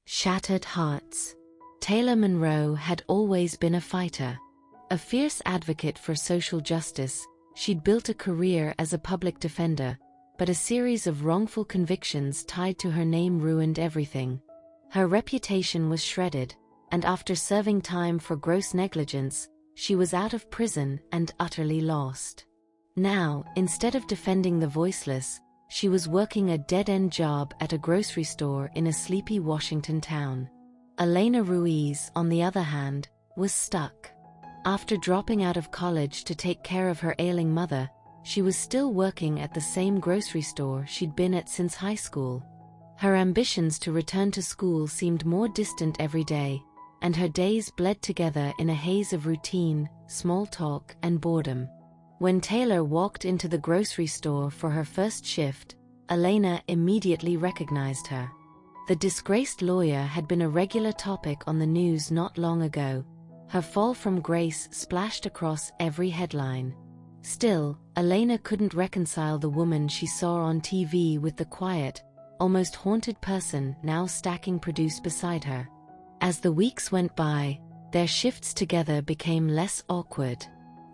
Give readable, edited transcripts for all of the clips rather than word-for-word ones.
Shattered hearts. Taylor Monroe had always been a fighter. A fierce advocate for social justice, she'd built a career as a public defender, but a series of wrongful convictions tied to her name ruined everything. Her reputation was shredded, and after serving time for gross negligence, she was out of prison and utterly lost. Now, instead of defending the voiceless, she was working a dead-end job at a grocery store in a sleepy Washington town. Elena Ruiz, on the other hand, was stuck. After dropping out of college to take care of her ailing mother, she was still working at the same grocery store she'd been at since high school. Her ambitions to return to school seemed more distant every day, and her days bled together in a haze of routine, small talk, and boredom. When Taylor walked into the grocery store for her first shift, Elena immediately recognized her. The disgraced lawyer had been a regular topic on the news not long ago. Her fall from grace splashed across every headline. Still, Elena couldn't reconcile the woman she saw on TV with the quiet, almost haunted person now stacking produce beside her. As the weeks went by, their shifts together became less awkward.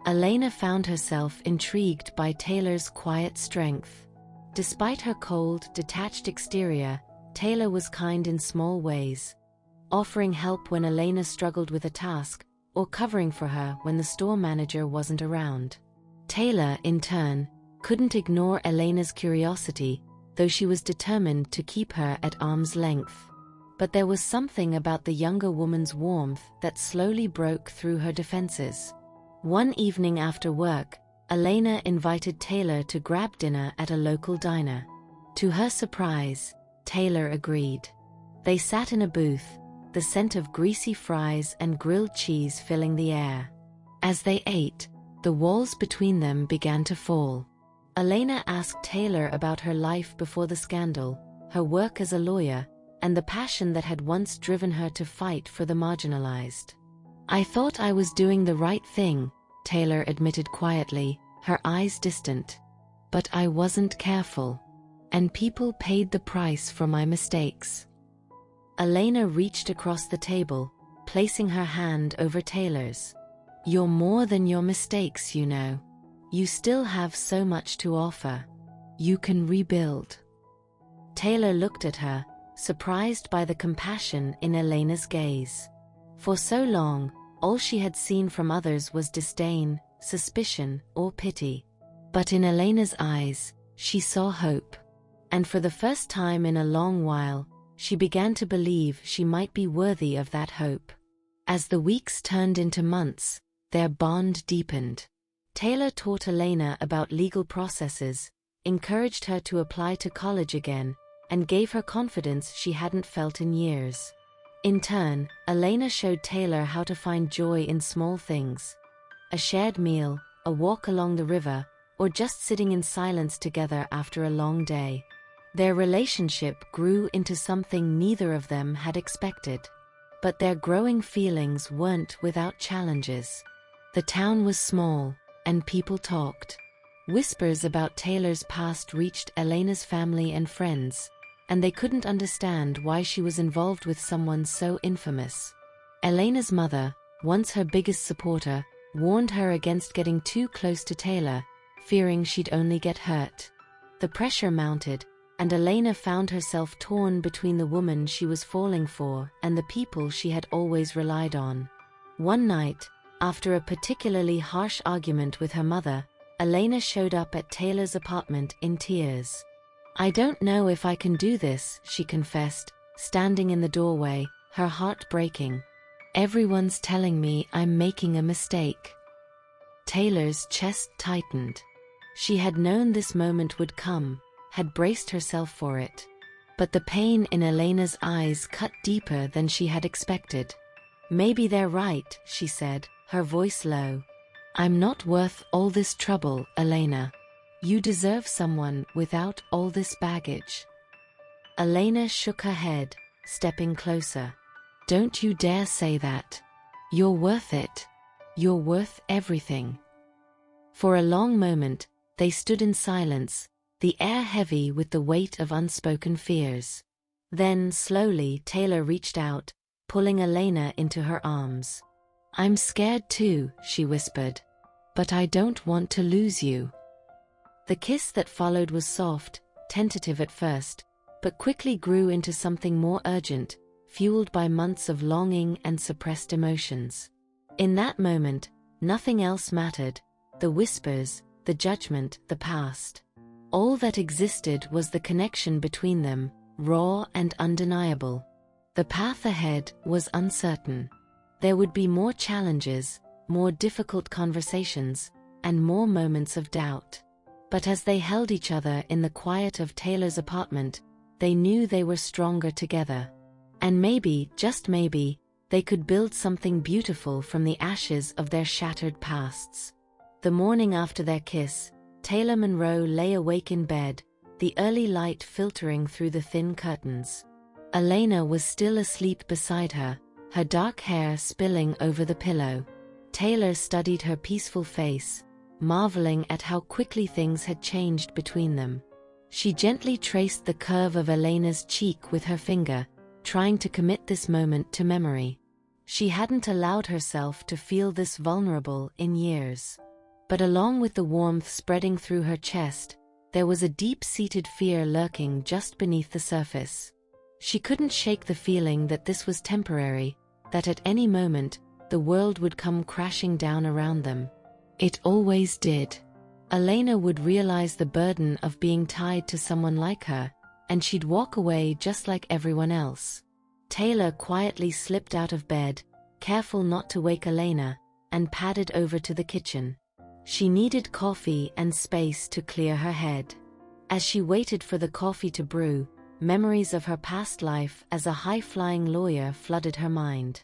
Elena found herself intrigued by Taylor's quiet strength. Despite her cold, detached exterior, Taylor was kind in small ways, offering help when Elena struggled with a task, or covering for her when the store manager wasn't around. Taylor, in turn, couldn't ignore Elena's curiosity, though she was determined to keep her at arm's length. But there was something about the younger woman's warmth that slowly broke through her defenses. One evening after work, Elena invited Taylor to grab dinner at a local diner. To her surprise, Taylor agreed. They sat in a booth, the scent of greasy fries and grilled cheese filling the air. As they ate, the walls between them began to fall. Elena asked Taylor about her life before the scandal, her work as a lawyer, and the passion that had once driven her to fight for the marginalized. "I thought I was doing the right thing," Taylor admitted quietly, her eyes distant. "But I wasn't careful. And people paid the price for my mistakes." Elena reached across the table, placing her hand over Taylor's. "You're more than your mistakes, you know. You still have so much to offer. You can rebuild." Taylor looked at her, surprised by the compassion in Elena's gaze. For so long, all she had seen from others was disdain, suspicion, or pity. But in Elena's eyes, she saw hope. And for the first time in a long while, she began to believe she might be worthy of that hope. As the weeks turned into months, their bond deepened. Taylor taught Elena about legal processes, encouraged her to apply to college again, and gave her confidence she hadn't felt in years. In turn, Elena showed Taylor how to find joy in small things. A shared meal, a walk along the river, or just sitting in silence together after a long day. Their relationship grew into something neither of them had expected. But their growing feelings weren't without challenges. The town was small, and people talked. Whispers about Taylor's past reached Elena's family and friends, and they couldn't understand why she was involved with someone so infamous. Elena's mother, once her biggest supporter, warned her against getting too close to Taylor, fearing she'd only get hurt. The pressure mounted, and Elena found herself torn between the woman she was falling for and the people she had always relied on. One night, after a particularly harsh argument with her mother, Elena showed up at Taylor's apartment in tears. "I don't know if I can do this," she confessed, standing in the doorway, her heart breaking. "Everyone's telling me I'm making a mistake." Taylor's chest tightened. She had known this moment would come, had braced herself for it. But the pain in Elena's eyes cut deeper than she had expected. "Maybe they're right," she said, her voice low. "I'm not worth all this trouble, Elena. You deserve someone without all this baggage." Elena shook her head, stepping closer. "Don't you dare say that. You're worth it. You're worth everything." For a long moment, they stood in silence, the air heavy with the weight of unspoken fears. Then, slowly, Taylor reached out, pulling Elena into her arms. "I'm scared too," she whispered. "But I don't want to lose you." The kiss that followed was soft, tentative at first, but quickly grew into something more urgent, fueled by months of longing and suppressed emotions. In that moment, nothing else mattered: the whispers, the judgment, the past. All that existed was the connection between them, raw and undeniable. The path ahead was uncertain. There would be more challenges, more difficult conversations, and more moments of doubt. But as they held each other in the quiet of Taylor's apartment, they knew they were stronger together. And maybe, just maybe, they could build something beautiful from the ashes of their shattered pasts. The morning after their kiss, Taylor Monroe lay awake in bed, the early light filtering through the thin curtains. Elena was still asleep beside her, her dark hair spilling over the pillow. Taylor studied her peaceful face, marveling at how quickly things had changed between them. She gently traced the curve of Elena's cheek with her finger, trying to commit this moment to memory. She hadn't allowed herself to feel this vulnerable in years. But along with the warmth spreading through her chest, there was a deep-seated fear lurking just beneath the surface. She couldn't shake the feeling that this was temporary, that at any moment, the world would come crashing down around them. It always did. Elena would realize the burden of being tied to someone like her, and she'd walk away just like everyone else. Taylor quietly slipped out of bed, careful not to wake Elena, and padded over to the kitchen. She needed coffee and space to clear her head. As she waited for the coffee to brew, memories of her past life as a high-flying lawyer flooded her mind.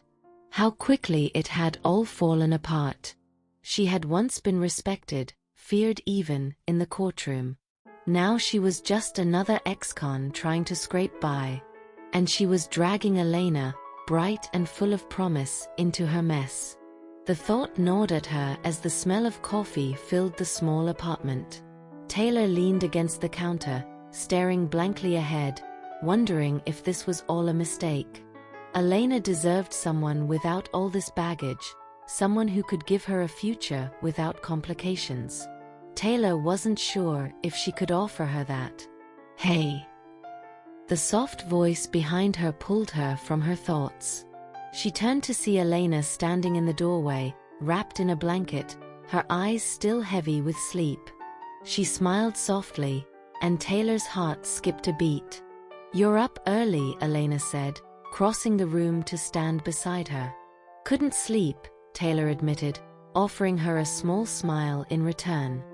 How quickly it had all fallen apart. She had once been respected, feared even, in the courtroom. Now she was just another ex-con trying to scrape by. And she was dragging Elena, bright and full of promise, into her mess. The thought gnawed at her as the smell of coffee filled the small apartment. Taylor leaned against the counter, staring blankly ahead, wondering if this was all a mistake. Elena deserved someone without all this baggage, someone who could give her a future without complications. Taylor wasn't sure if she could offer her that. "Hey." The soft voice behind her pulled her from her thoughts. She turned to see Elena standing in the doorway, wrapped in a blanket, her eyes still heavy with sleep. She smiled softly, and Taylor's heart skipped a beat. "You're up early," Elena said, crossing the room to stand beside her. "Couldn't sleep," Taylor admitted, offering her a small smile in return.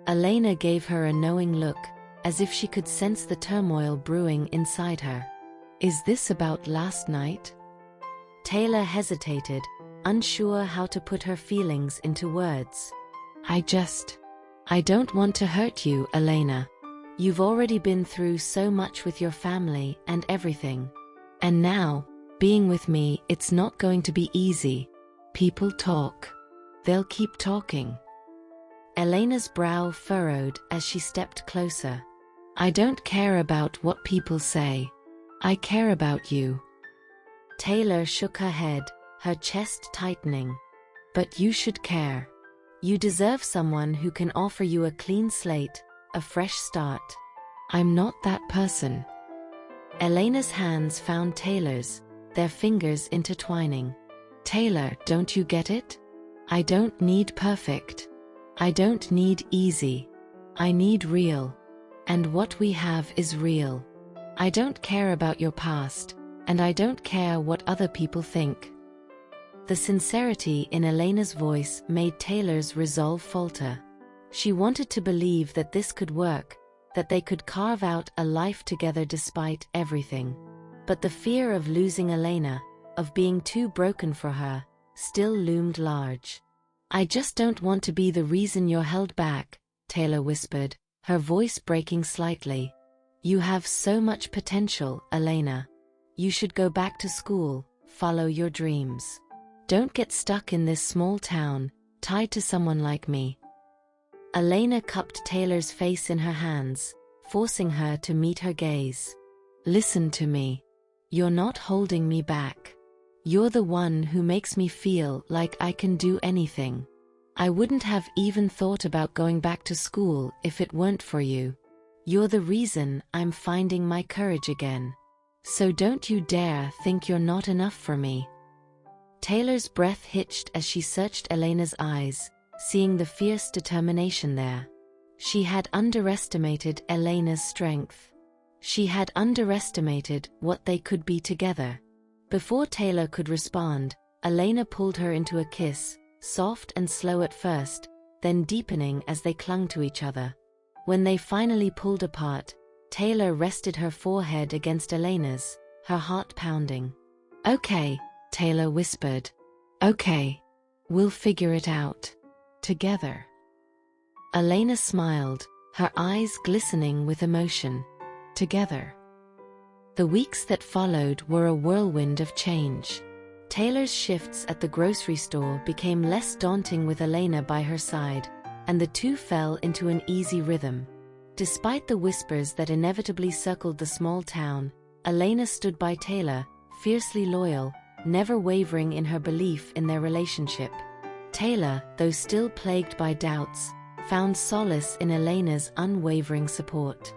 Elena gave her a knowing look, as if she could sense the turmoil brewing inside her. "Is this about last night?" Taylor hesitated, unsure how to put her feelings into words. I don't want to hurt you, Elena. You've already been through so much with your family and everything. And now, being with me, it's not going to be easy. People talk. They'll keep talking." Elena's brow furrowed as she stepped closer. "I don't care about what people say. I care about you." Taylor shook her head, her chest tightening. "But you should care. You deserve someone who can offer you a clean slate, a fresh start." "I'm not that person." Elena's hands found Taylor's, their fingers intertwining. "Taylor, don't you get it? I don't need perfect. I don't need easy. I need real. And what we have is real. I don't care about your past, and I don't care what other people think." The sincerity in Elena's voice made Taylor's resolve falter. She wanted to believe that this could work, that they could carve out a life together despite everything. But the fear of losing Elena, of being too broken for her, still loomed large. "I just don't want to be the reason you're held back," Taylor whispered, her voice breaking slightly. "You have so much potential, Elena. You should go back to school, follow your dreams. Don't get stuck in this small town, tied to someone like me." Elena cupped Taylor's face in her hands, forcing her to meet her gaze. "Listen to me," You're not holding me back. You're the one who makes me feel like I can do anything. I wouldn't have even thought about going back to school if it weren't for you. You're the reason I'm finding my courage again. So don't you dare think you're not enough for me." Taylor's breath hitched as she searched Elena's eyes, seeing the fierce determination there. She had underestimated Elena's strength. She had underestimated what they could be together. Before Taylor could respond, Elena pulled her into a kiss, soft and slow at first, then deepening as they clung to each other. When they finally pulled apart, Taylor rested her forehead against Elena's, her heart pounding. "Okay," Taylor whispered. "Okay. We'll figure it out. Together." Elena smiled, her eyes glistening with emotion. Together. The weeks that followed were a whirlwind of change. Taylor's shifts at the grocery store became less daunting with Elena by her side, and the two fell into an easy rhythm. Despite the whispers that inevitably circled the small town, Elena stood by Taylor, fiercely loyal, never wavering in her belief in their relationship. Taylor, though still plagued by doubts, found solace in Elena's unwavering support.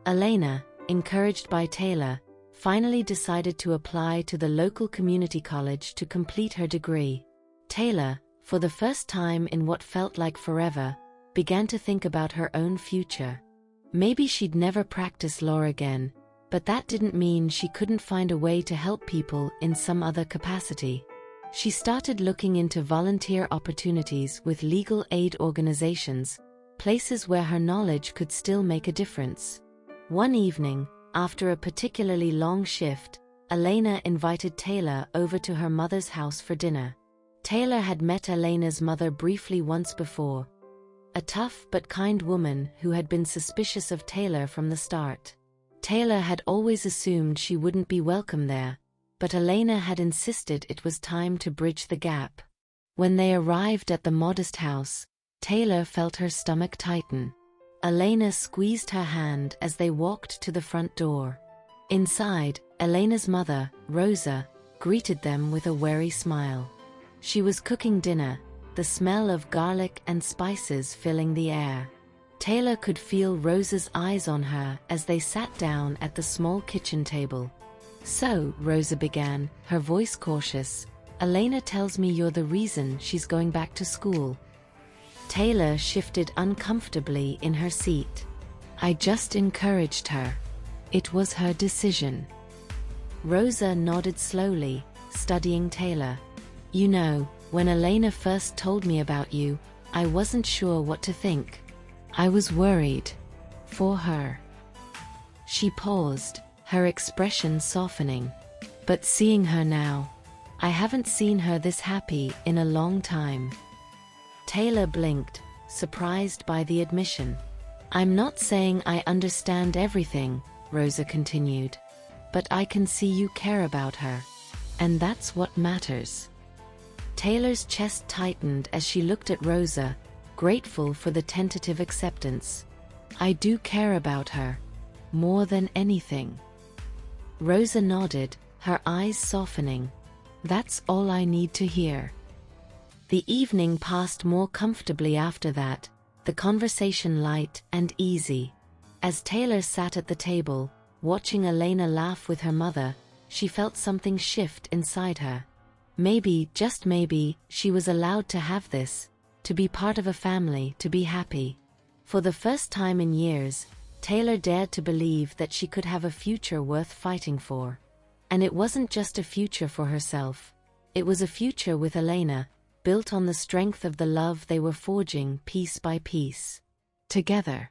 Elena, encouraged by Taylor, finally decided to apply to the local community college to complete her degree. Taylor, for the first time in what felt like forever, began to think about her own future. Maybe she'd never practice law again, but that didn't mean she couldn't find a way to help people in some other capacity. She started looking into volunteer opportunities with legal aid organizations, places where her knowledge could still make a difference. One evening, after a particularly long shift, Elena invited Taylor over to her mother's house for dinner. Taylor had met Elena's mother briefly once before, a tough but kind woman who had been suspicious of Taylor from the start. Taylor had always assumed she wouldn't be welcome there, but Elena had insisted it was time to bridge the gap. When they arrived at the modest house, Taylor felt her stomach tighten. Elena squeezed her hand as they walked to the front door. Inside, Elena's mother, Rosa, greeted them with a wary smile. She was cooking dinner, the smell of garlic and spices filling the air. Taylor could feel Rosa's eyes on her as they sat down at the small kitchen table. "So," Rosa began, her voice cautious, "Elena tells me you're the reason she's going back to school." Taylor shifted uncomfortably in her seat. "I just encouraged her. It was her decision." Rosa nodded slowly, studying Taylor. "You know, when Elena first told me about you, I wasn't sure what to think. I was worried. For her." She paused, her expression softening. "But seeing her now, I haven't seen her this happy in a long time." Taylor blinked, surprised by the admission. "I'm not saying I understand everything," Rosa continued. "But I can see you care about her. And that's what matters." Taylor's chest tightened as she looked at Rosa, grateful for the tentative acceptance. "I do care about her. More than anything." Rosa nodded, her eyes softening. "That's all I need to hear." The evening passed more comfortably after that, the conversation light and easy. As Taylor sat at the table, watching Elena laugh with her mother, she felt something shift inside her. Maybe, just maybe, she was allowed to have this, to be part of a family, to be happy. For the first time in years, Taylor dared to believe that she could have a future worth fighting for. And it wasn't just a future for herself. It was a future with Elena, built on the strength of the love they were forging piece by piece. Together.